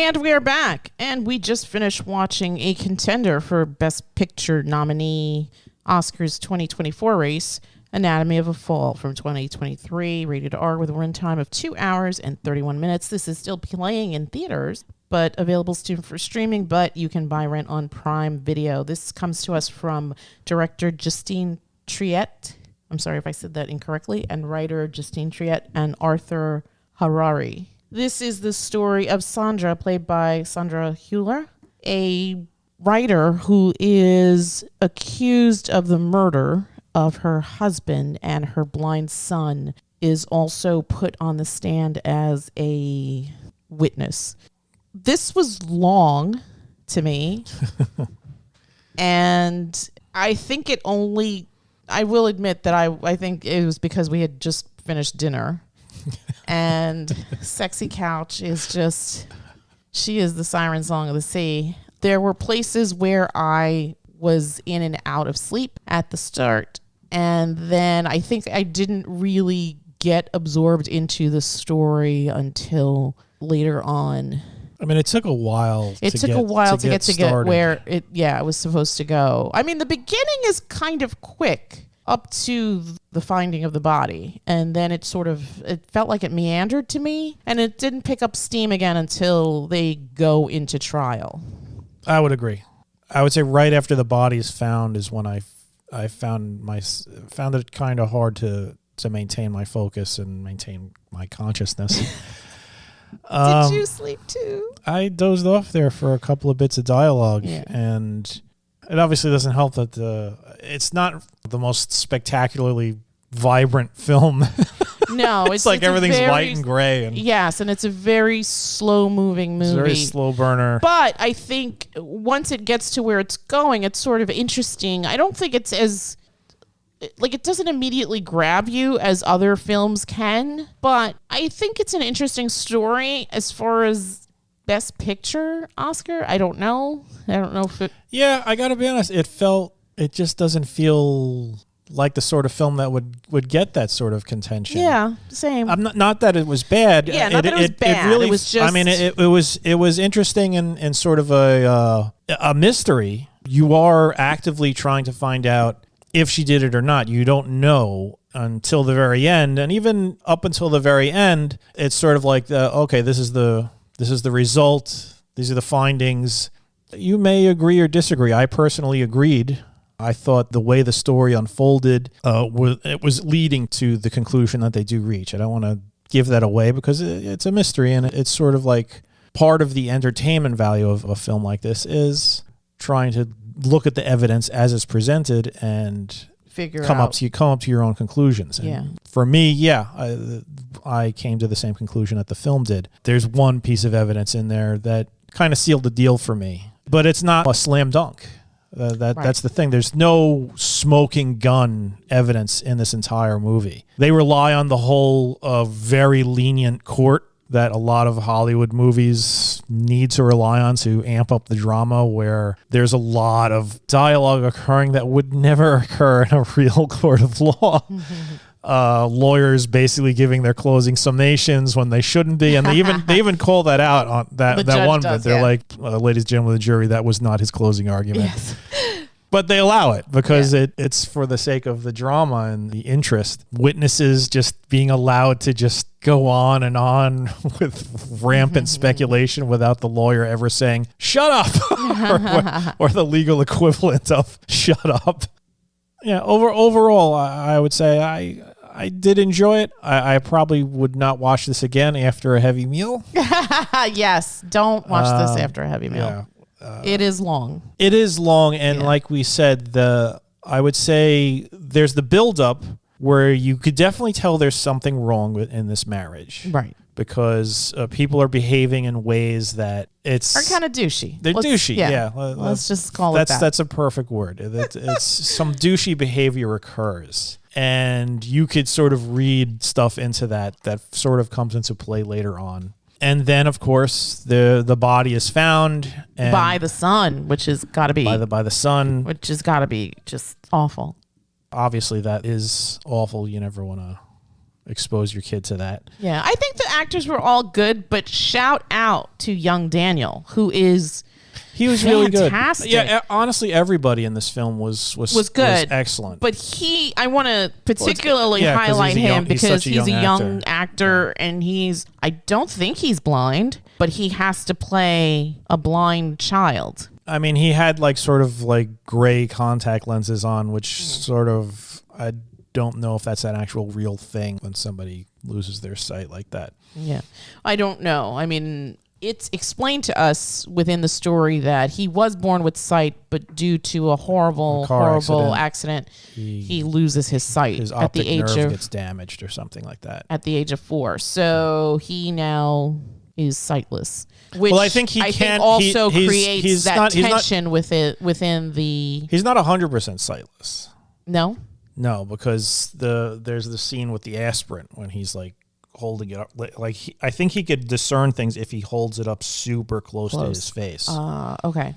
And we are back, and we just finished watching a contender for Best Picture nominee Oscars 2024 race, Anatomy of a Fall from 2023, rated R with a runtime of 2 hours and 31 minutes. This is still playing in theaters, but available for streaming, but you can buy rent on Prime Video. This comes to us from director Justine Triet. I'm sorry if I said that incorrectly, and writer Justine Triet and Arthur Harari. This is the story of Sandra, played by Sandra Hüller, a writer who is accused of the murder of her husband, and her blind son is also put on the stand as a witness. This was long to me, and I think I will admit that I think it was because we had just finished dinner. And Sexy Couch is she is the siren song of the sea. There were places where I was in and out of sleep at the start. And then I think I didn't really get absorbed into the story until later on. I mean, it took a while to get where it was supposed to go. I mean, the beginning is kind of quick up to the finding of the body, and then it felt like it meandered to me, and it didn't pick up steam again until they go into trial. I would agree. I would say right after the body is found is when I found it kind of hard to maintain my focus and maintain my consciousness. Did you sleep too? I dozed off there for a couple of bits of dialogue, and it obviously doesn't help that it's not the most spectacularly vibrant film. No, it's like everything's light and gray. Yes, and it's a very slow-moving movie. It's a very slow burner. But I think once it gets to where it's going, it's sort of interesting. I don't think it's as... it doesn't immediately grab you as other films can, but I think it's an interesting story as far as Best Picture Oscar. I don't know if it... Yeah, I gotta be honest. It just doesn't feel like the sort of film that would get that sort of contention. Yeah, same. I'm not that it was bad. Yeah, not that it was bad. It really, it was just... I mean, it was interesting and sort of a mystery. You are actively trying to find out if she did it or not. You don't know until the very end, and even up until the very end, it's sort of like, okay, this is the result. These are the findings. You may agree or disagree. I personally agreed. I thought the way the story unfolded, it was leading to the conclusion that they do reach. I don't want to give that away because it's a mystery, and it's sort of like part of the entertainment value of a film like this is trying to look at the evidence as it's presented and come up to your own conclusions. And for me, I came to the same conclusion that the film did. There's one piece of evidence in there that kind of sealed the deal for me, but it's not a slam dunk. That's the thing. There's no smoking gun evidence in this entire movie. They rely on the whole very lenient court that a lot of Hollywood movies need to rely on to amp up the drama, where there's a lot of dialogue occurring that would never occur in a real court of law. Lawyers basically giving their closing summations when they shouldn't be, and they even call that out on that one bit. They're like, ladies and gentlemen of the jury, that was not his closing argument. Yes. But they allow it because it's for the sake of the drama and the interest. Witnesses just being allowed to just go on and on with rampant speculation without the lawyer ever saying, shut up, or the legal equivalent of shut up. Yeah, overall, I would say I did enjoy it. I probably would not watch this again after a heavy meal. Yes, don't watch this after a heavy meal. Yeah. It is long. It is long, and like we said, I would say there's the build-up where you could definitely tell there's something wrong in this marriage. Right. Because people are behaving in ways that are kind of douchey. They're douchey, yeah. Let's just call it that. That's a perfect word. It's some douchey behavior occurs. And you could sort of read stuff into that sort of comes into play later on. And then, of course, the body is found by the son, which has got to be by the son, which has got to be just awful. Obviously, that is awful. You never want to. expose your kid to that. Yeah, I think the actors were all good, but shout out to young Daniel, who is he was really good. Fantastic. Yeah, honestly, everybody in this film was good, was excellent. But I want to particularly highlight him because he's a young actor, and I don't think he's blind, but he has to play a blind child. I mean, he had like sort of like gray contact lenses on, which sort of, I don't know if that's an actual real thing when somebody loses their sight like that. Yeah, I don't know. I mean, it's explained to us within the story that he was born with sight, but due to a horrible accident, he loses his sight. His optic nerve gets damaged or something like that. At the age of 4. So he now is sightless. Which I think also creates that tension within the... He's not 100% sightless. No? No, because there's the scene with the aspirin when he's like holding it up, I think he could discern things if he holds it up super close to his face. Okay.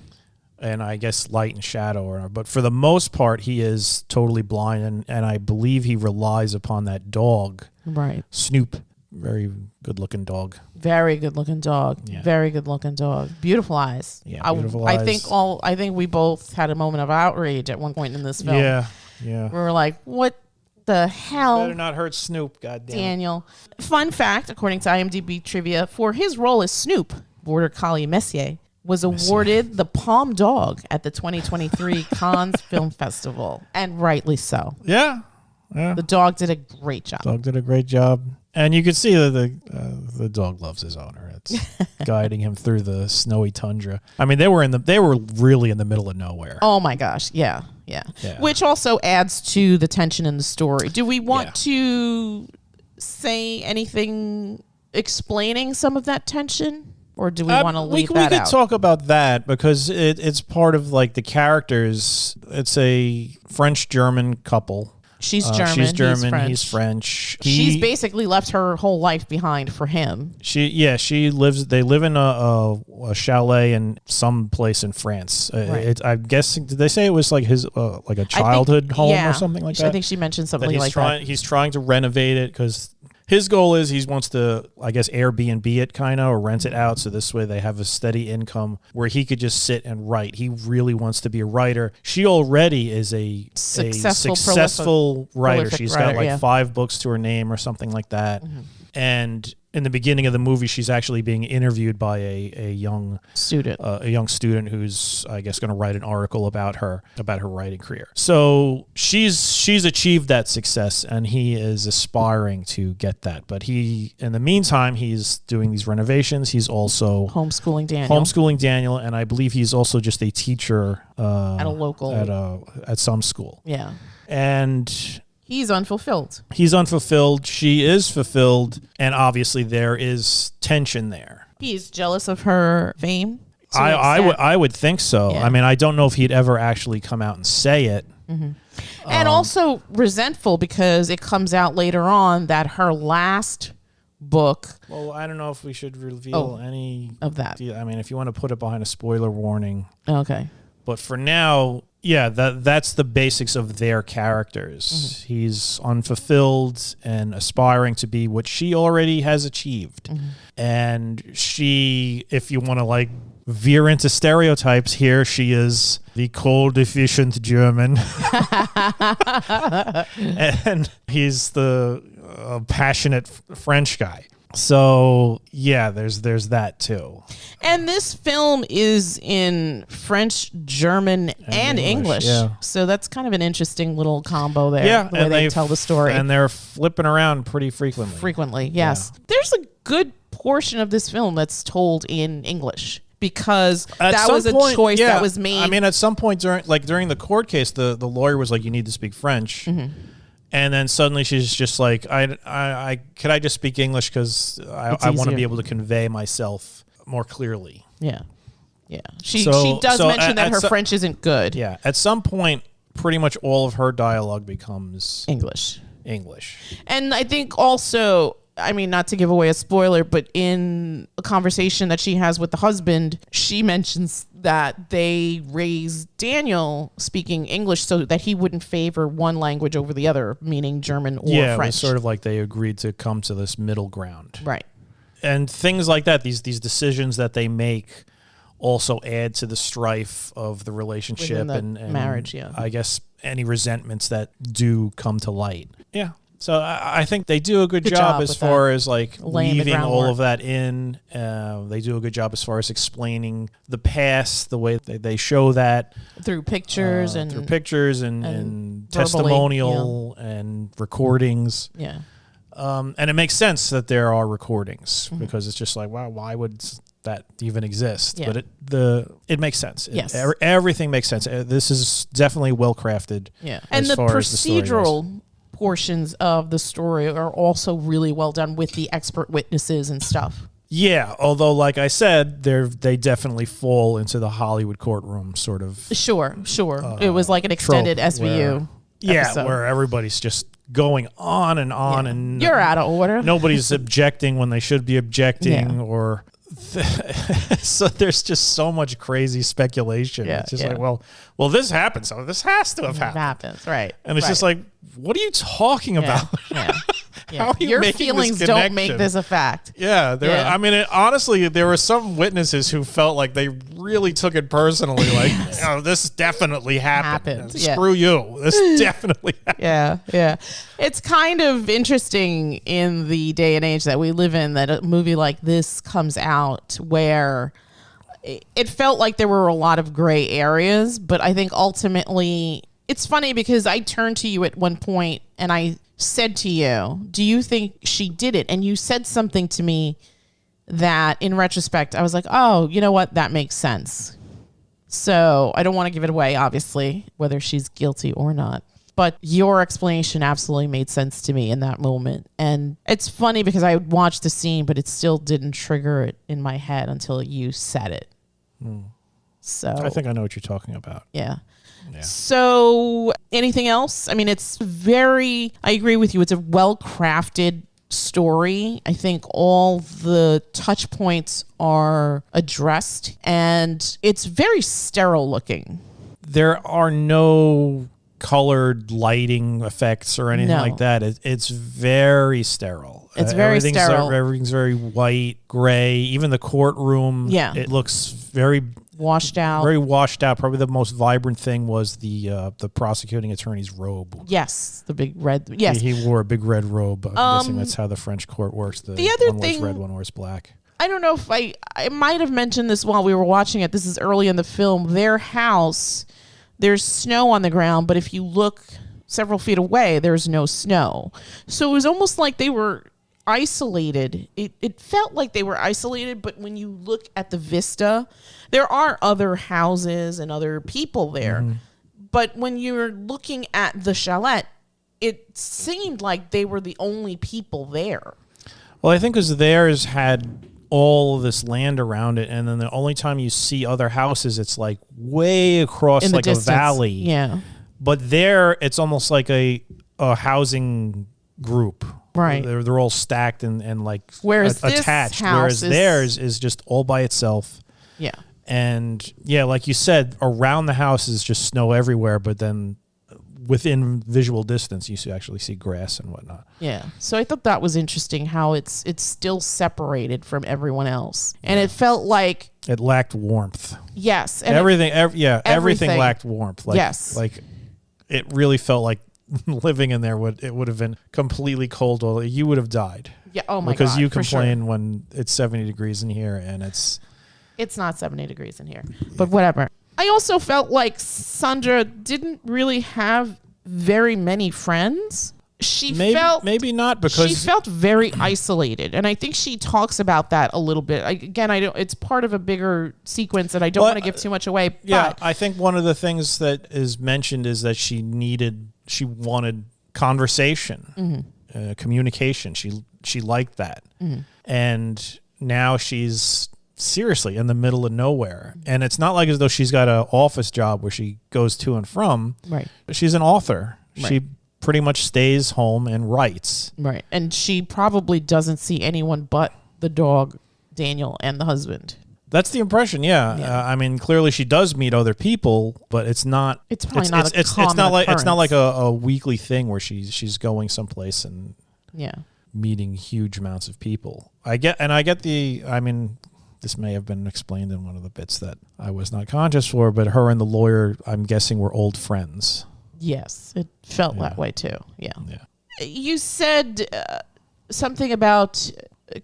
And I guess light and shadow, but for the most part, he is totally blind, and I believe he relies upon that dog, right? Snoop, very good-looking dog. Very good-looking dog. Yeah. Very good-looking dog. Beautiful eyes. Yeah, beautiful eyes. I think we both had a moment of outrage at one point in this film. Yeah. We were like, what the hell? Better not hurt Snoop, goddamn. Daniel. Fun fact, according to IMDb trivia, for his role as Snoop, Border Collie Messier was awarded the Palm Dog at the 2023 Cannes Film Festival, and rightly so. Yeah. The dog did a great job. And you could see that the dog loves his owner. It's guiding him through the snowy tundra. I mean, they were really in the middle of nowhere. Oh my gosh, yeah. Which also adds to the tension in the story. Do we want to say anything explaining some of that tension, or do we want to leave that out? We could talk about that because it's part of like the characters. It's a French-German couple. She's German. He's French. She's basically left her whole life behind for him. She lives. They live in a chalet in some place in France. Right. I'm guessing. Did they say it was like his like a childhood home or something like that? I think she mentioned something like that. He's trying to renovate it because his goal is he wants to, I guess, Airbnb it kind of or rent it out so this way they have a steady income where he could just sit and write. He really wants to be a writer. She already is a successful writer. She's got like 5 books to her name or something like that. Mm-hmm. And in the beginning of the movie, she's actually being interviewed by a young student who's, I guess, going to write an article about her writing career. So she's achieved that success, and he is aspiring to get that. But in the meantime, he's doing these renovations. He's also homeschooling Daniel, and I believe he's also just a teacher at a local at some school. Yeah, and he's unfulfilled. She is fulfilled. And obviously there is tension there. He's jealous of her fame. I would think so. Yeah. I mean, I don't know if he'd ever actually come out and say it. Mm-hmm. And also resentful because it comes out later on that her last book. Well, I don't know if we should reveal any of that. I mean, if you want to put it behind a spoiler warning. Okay. But for now, yeah, that's the basics of their characters. Mm-hmm. He's unfulfilled and aspiring to be what she already has achieved. Mm-hmm. And she, if you want to like veer into stereotypes here, she is the cold, efficient German. And he's the passionate French guy. So, yeah, there's that too. And this film is in French, German, and English. Yeah. So that's kind of an interesting little combo there. Yeah, the way they tell the story. And they're flipping around pretty frequently. Frequently, yes. Yeah. There's a good portion of this film that's told in English because that was a choice that was made. I mean, at some point during the court case, the lawyer was like, you need to speak French. Mm-hmm. And then suddenly she's just like, could I just speak English because I want to be able to convey myself more clearly. Yeah. Yeah. She does mention that her French isn't good. Yeah. At some point, pretty much all of her dialogue becomes English. And I think also, I mean, not to give away a spoiler, but in a conversation that she has with the husband, she mentions that they raised Daniel speaking English so that he wouldn't favor one language over the other, meaning German or It French. was sort of like they agreed to come to this middle ground. Right. And things like that, these decisions that they make also add to the strife of the relationship Within the and marriage, yeah. I guess any resentments that do come to light. Yeah. So I think they do a good job as far as like leaving all of that in. They do a good job as far as explaining the past, the way they show that through pictures and and verbally, testimonial and recordings. Yeah. And it makes sense that there are recordings because it's just like, wow, why would that even exist? Yeah. But it makes sense. Yes. Everything makes sense. This is definitely well crafted. Yeah. And the procedural portions of the story are also really well done with the expert witnesses and stuff. Yeah, although like I said, they definitely fall into the Hollywood courtroom sort of. Sure. It was like an extended SVU. Episode. Where everybody's just going on and on and you're out of order. Nobody's objecting when they should be objecting or so there's just so much crazy speculation. It's just like, well, this happened, so this has to have happened. It happens, right. And it's just like, what are you talking about? Yeah. How are you Your making feelings this don't make this a fact. Yeah, I mean, honestly, there were some witnesses who felt like they really took it personally. Like, this definitely happened. Screw you. This definitely happened. Yeah. It's kind of interesting in the day and age that we live in that a movie like this comes out where it felt like there were a lot of gray areas, but I think ultimately it's funny because I turned to you at one point and I said to you, do you think she did it? And you said something to me that in retrospect, I was like, oh, you know what? That makes sense. So I don't want to give it away, obviously, whether she's guilty or not. But your explanation absolutely made sense to me in that moment. And it's funny because I watched the scene, but it still didn't trigger it in my head until you said it. So I think I know what you're talking about. Yeah. So anything else? I mean, I agree with you. It's a well-crafted story. I think all the touch points are addressed and it's very sterile looking. There are no colored lighting effects or anything like that. It's very sterile. It's very sterile. Everything's very white, gray. Even the courtroom, it looks very washed out. Very washed out. Probably the most vibrant thing was the prosecuting attorney's robe. Yes, the big red. Yes, he wore a big red robe. I'm guessing that's how the French court works. The other one wears red, one wears black. I don't know if I might have mentioned this while we were watching it. This is early in the film. Their house, there's snow on the ground, but if you look several feet away, there's no snow. So it was almost like they were isolated. It felt like they were isolated, but when you look at the vista, there are other houses and other people there. Mm-hmm. But when you're looking at the chalet, it seemed like they were the only people there. Well, I think because theirs had all this land around it, and then the only time you see other houses, it's like way across like a valley. Yeah. But there, it's almost like a housing group. Right. They're all stacked and like attached. Whereas theirs is just all by itself. Yeah. And yeah, like you said, around the house is just snow everywhere, but then within visual distance, you actually see grass and whatnot. Yeah. So I thought that was interesting how it's still separated from everyone else. And it felt like it lacked warmth. Yes. And everything lacked warmth. Like, yes. Like it really felt like living in there would have been completely cold. You would have died. Yeah. Oh my God. Because you complain when it's 70 degrees in here and it's not 70 degrees in here, but whatever. I also felt like Sandra didn't really have very many friends. Maybe not because she felt very isolated, and I think she talks about that a little bit. It's part of a bigger sequence, and I don't want to give too much away. Yeah, I think one of the things that is mentioned is that she wanted conversation, communication. She liked that, and now she's seriously in the middle of nowhere, and it's not like as though she's got an office job where she goes to and from. Right, she's an author. Right. She pretty much stays home and writes. Right, and she probably doesn't see anyone but the dog, Daniel, and the husband. That's the impression, yeah. I mean, clearly she does meet other people, but it's not. It's probably not a common it's not like occurrence. a weekly thing where she's going someplace and meeting huge amounts of people. I get the. I mean, this may have been explained in one of the bits that I was not conscious for, but her and the lawyer, I'm guessing, were old friends. Yes, it felt that way too. Yeah. You said something about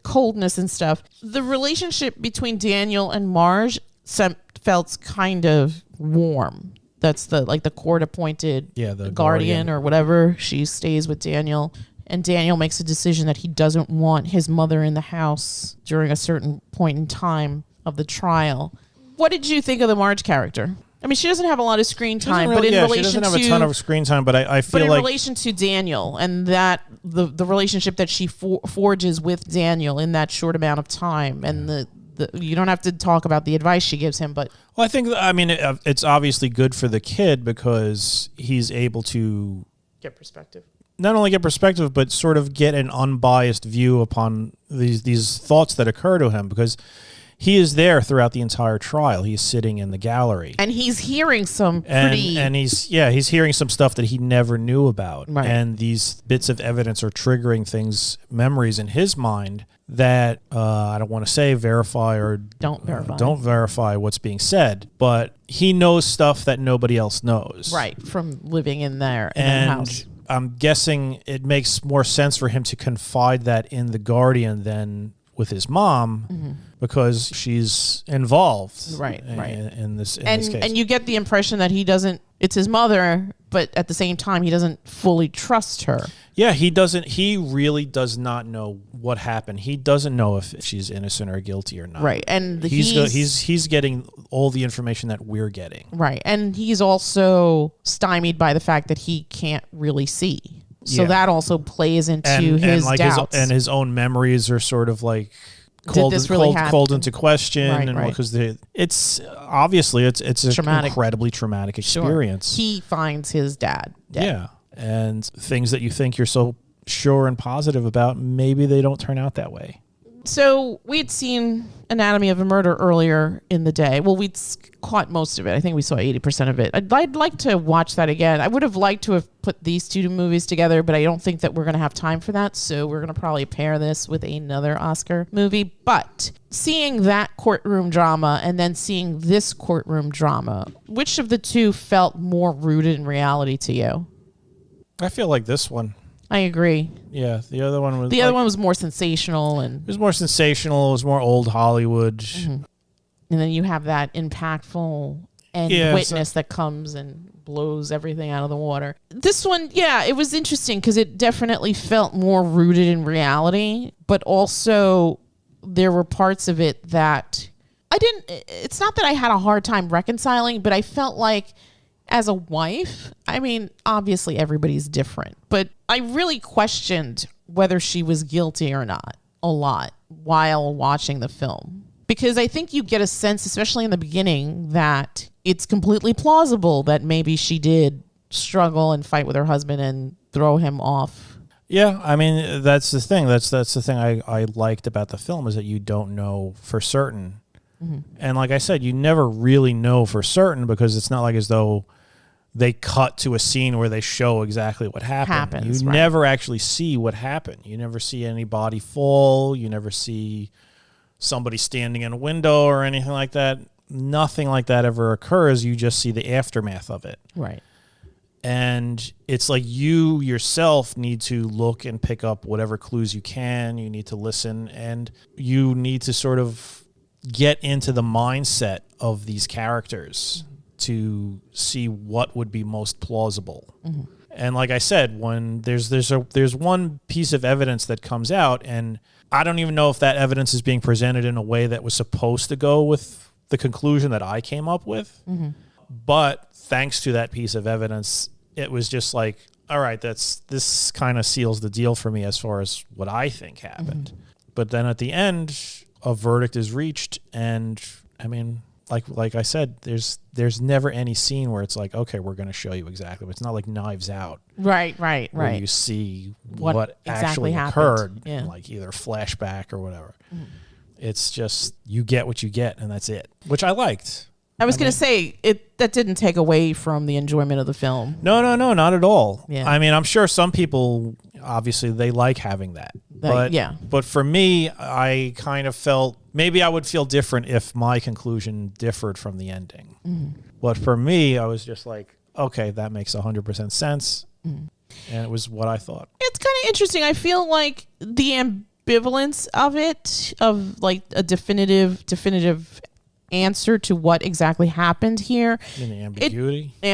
coldness and stuff. The relationship between Daniel and Marge felt kind of warm. That's the court appointed the guardian or whatever. She stays with Daniel, and Daniel makes a decision that he doesn't want his mother in the house during a certain point in time of the trial. What did you think of the Marge character? I mean, she doesn't have a lot of screen time, but in relation she doesn't have a ton of screen time, but I feel in like relation to Daniel and that the relationship that she forges with Daniel in that short amount of time, and the you don't have to talk about the advice she gives him, but it's obviously good for the kid because he's able to get perspective. Not only get perspective, but sort of get an unbiased view upon these thoughts that occur to him, because he is there throughout the entire trial. He's sitting in the gallery, and he's hearing some pretty and he's hearing some stuff that he never knew about. Right. And these bits of evidence are triggering memories in his mind that I don't want to say verify or don't verify what's being said, but he knows stuff that nobody else knows. Right, from living in that house. I'm guessing it makes more sense for him to confide that in the guardian than with his mom, because she's involved in this case. And you get the impression that it's his mother, but at the same time he doesn't fully trust her. Yeah, he really does not know what happened. He doesn't know if she's innocent or guilty or not. Right. And he's getting all the information that we're getting. Right. And he's also stymied by the fact that he can't really see. So that also plays into his doubts. His own memories are sort of like called into question, because it's obviously it's an incredibly traumatic experience. Sure. He finds his dad dead. Yeah, and things that you think you're so sure and positive about, maybe they don't turn out that way. So we'd seen Anatomy of a Murder earlier in the day. Well, we'd caught most of it. I think we saw 80% of it. I'd like to watch that again. I would have liked to have put these two movies together, but I don't think that we're going to have time for that. So we're going to probably pair this with another Oscar movie. But seeing that courtroom drama and then seeing this courtroom drama, which of the two felt more rooted in reality to you? I feel like this one. I agree. Yeah, the other one was... The other one was more sensational. It was more sensational. It was more old Hollywood. Mm-hmm. And then you have that impactful witness that comes and blows everything out of the water. This one, it was interesting because it definitely felt more rooted in reality, but also there were parts of it that it's not that I had a hard time reconciling, but I felt like as a wife, I mean, obviously everybody's different, but I really questioned whether she was guilty or not a lot while watching the film. Because I think you get a sense, especially in the beginning, that it's completely plausible that maybe she did struggle and fight with her husband and throw him off. Yeah, I mean, that's the thing. That's the thing I liked about the film, is that you don't know for certain. Mm-hmm. And like I said, you never really know for certain, because it's not like as though they cut to a scene where they show exactly what happened. You never actually see what happened. You never see anybody fall. You never see somebody standing in a window or anything like that. Nothing like that ever occurs. You just see the aftermath of it. Right. And it's like you yourself need to look and pick up whatever clues you can. You need to listen, and you need to sort of get into the mindset of these characters to see what would be most plausible. Mm-hmm. And like I said, when there's one piece of evidence that comes out, and I don't even know if that evidence is being presented in a way that was supposed to go with the conclusion that I came up with. Mm-hmm. But thanks to that piece of evidence, it was just like, all right, this kind of seals the deal for me as far as what I think happened. Mm-hmm. But then at the end, a verdict is reached, and I mean, like I said, there's never any scene where it's like, okay, we're going to show you exactly. But it's not like Knives Out. Right. Where you see what exactly actually happened. occurred, like either flashback or whatever. Mm. It's just you get what you get, and that's it, which I liked. I was going to say that didn't take away from the enjoyment of the film. No, not at all. Yeah. I mean, I'm sure some people obviously they like having that. But for me, I kind of felt maybe I would feel different if my conclusion differed from the ending. Mm-hmm. But for me, I was just like, okay, that makes 100% sense. Mm-hmm. And it was what I thought. It's kind of interesting. I feel like the ambivalence of it, of like a definitive answer to what exactly happened here. In the ambiguity? The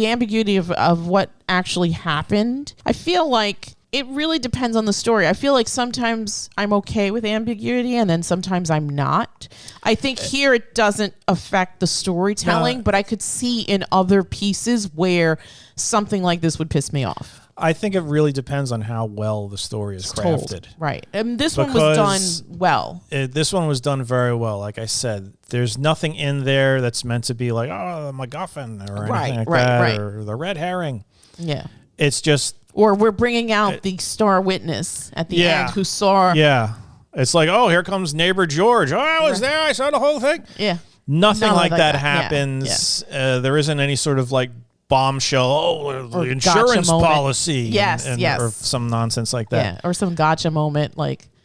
ambiguity of what actually happened. I feel like it really depends on the story. I feel like sometimes I'm okay with ambiguity and then sometimes I'm not. I think here it doesn't affect the storytelling, but I could see in other pieces where something like this would piss me off. I think it really depends on how well the story is crafted. Told. Right. And this one was done well. This one was done very well. Like I said, there's nothing in there that's meant to be like, oh, the MacGuffin or anything like that, or the red herring. Yeah. It's just... Or we're bringing out the star witness at the end who saw... Yeah. It's like, oh, here comes neighbor George. Oh, I was there. I saw the whole thing. Yeah. Nothing like that happens. Yeah. There isn't any sort of like bombshell, the insurance policy. Yes. Or some nonsense like that. Yeah, or some gotcha moment.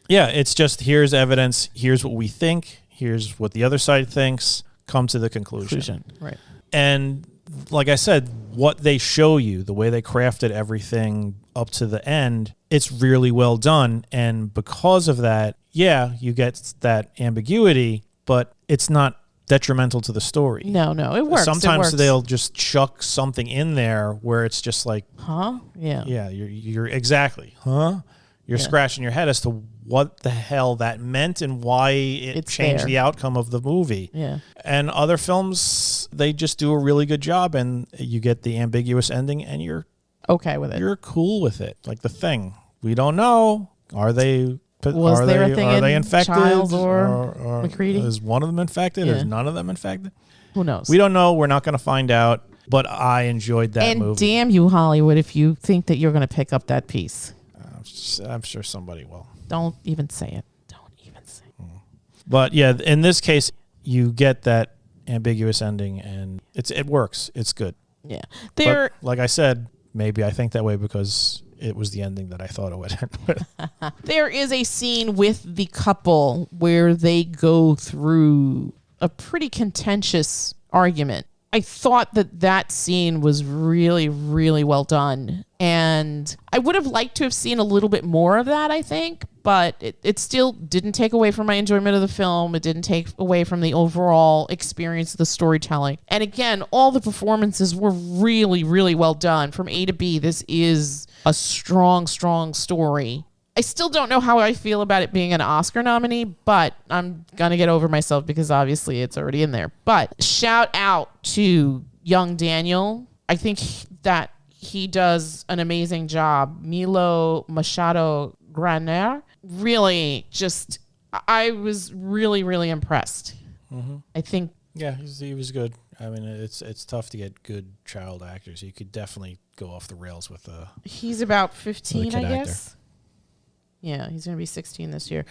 Yeah, it's just here's evidence. Here's what we think. Here's what the other side thinks. Come to the conclusion. Right. And like I said, what they show you, the way they crafted everything up to the end, it's really well done. And because of that, you get that ambiguity, but it's not detrimental to the story. No, it works. Sometimes they'll just chuck something in there where it's just like, huh? Yeah. Yeah, you're exactly, huh? You're scratching your head as to what the hell that meant and why it changed the outcome of the movie. Yeah. And other films, they just do a really good job, and you get the ambiguous ending, and you're okay with it. You're cool with it. Like The Thing. We don't know. Are they... Was there a thing are they infected? Childs or McCready? Is one of them infected? Is none of them infected? Who knows? We don't know. We're not going to find out. But I enjoyed that movie. And damn you, Hollywood, if you think that you're going to pick up that piece. I'm sure somebody will. Don't even say it. But yeah, in this case, you get that ambiguous ending, and it works. It's good. Yeah. But like I said, maybe I think that way because it was the ending that I thought it would end with. There is a scene with the couple where they go through a pretty contentious argument. I thought that scene was really, really well done. And I would have liked to have seen a little bit more of that, I think. But it still didn't take away from my enjoyment of the film. It didn't take away from the overall experience of the storytelling. And again, all the performances were really, really well done. From A to B, this is a strong, strong story. I still don't know how I feel about it being an Oscar nominee, but I'm going to get over myself because obviously it's already in there. But shout out to young Daniel. I think that he does an amazing job. Milo Machado-Graner. Really just, I was really, really impressed. Mm-hmm. I think. Yeah, he was good. I mean, it's tough to get good child actors. You could definitely go off the rails with he's about 15, I guess. Actor. Yeah, he's going to be 16 this year.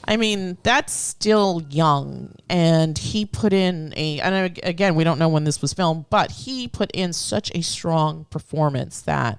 I mean, that's still young. And he put in and again, we don't know when this was filmed, but he put in such a strong performance that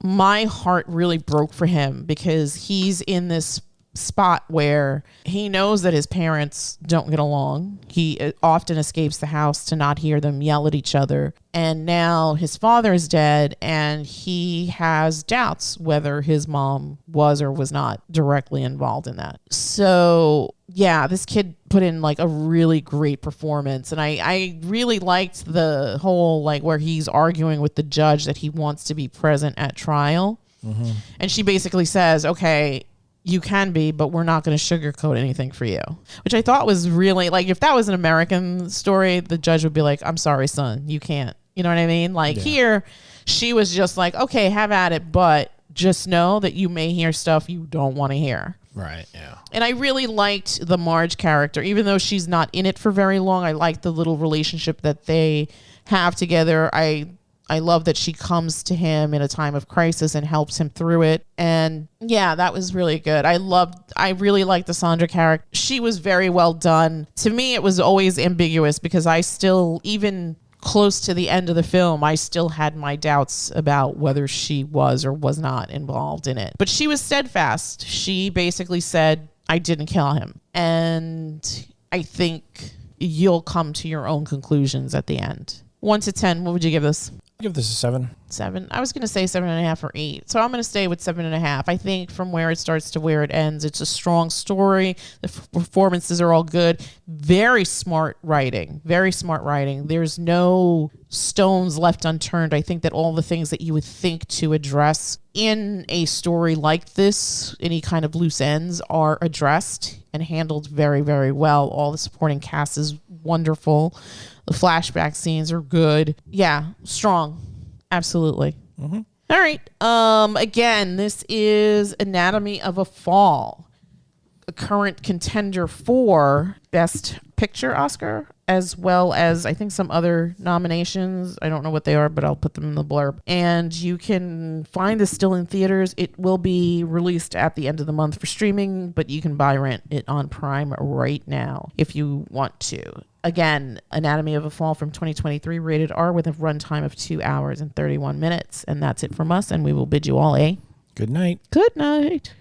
my heart really broke for him because he's in this spot where he knows that his parents don't get along. He often escapes the house to not hear them yell at each other. And now his father is dead and he has doubts whether his mom was or was not directly involved in that. So yeah, this kid put in like a really great performance. And I really liked the whole like where he's arguing with the judge that he wants to be present at trial. Mm-hmm. And she basically says, okay, you can be, but we're not going to sugarcoat anything for you, which I thought was really like, if that was an American story, the judge would be like, I'm sorry, son, you can't. You know what I mean? Like here, she was just like, okay, have at it, but just know that you may hear stuff you don't want to hear. Right, yeah. And I really liked the Marge character, even though she's not in it for very long. I liked the little relationship that they have together. I I love that she comes to him in a time of crisis and helps him through it. And yeah, that was really good. I really liked the Sandra character. She was very well done. To me, it was always ambiguous because I still, even close to the end of the film, I still had my doubts about whether she was or was not involved in it. But she was steadfast. She basically said, I didn't kill him. And I think you'll come to your own conclusions at the end. 1 to 10, what would you give this? I'll give this a 7. 7. I was going to say 7.5 or 8. So I'm going to stay with 7.5. I think from where it starts to where it ends, it's a strong story. The performances are all good. Very smart writing. Very smart writing. There's no stones left unturned. I think that all the things that you would think to address in a story like this, any kind of loose ends, are addressed and handled very, very well. All the supporting cast is wonderful. The flashback scenes are good. Yeah, strong. Absolutely. Mm-hmm. All right. Again, this is Anatomy of a Fall, a current contender for Best Picture Oscar, as well as I think some other nominations. I don't know what they are, but I'll put them in the blurb. And you can find this still in theaters. It will be released at the end of the month for streaming, but you can rent it on Prime right now if you want to. Again, Anatomy of a Fall from 2023, rated R, with a runtime of 2 hours and 31 minutes. And that's it from us, and we will bid you all a good night. Good night.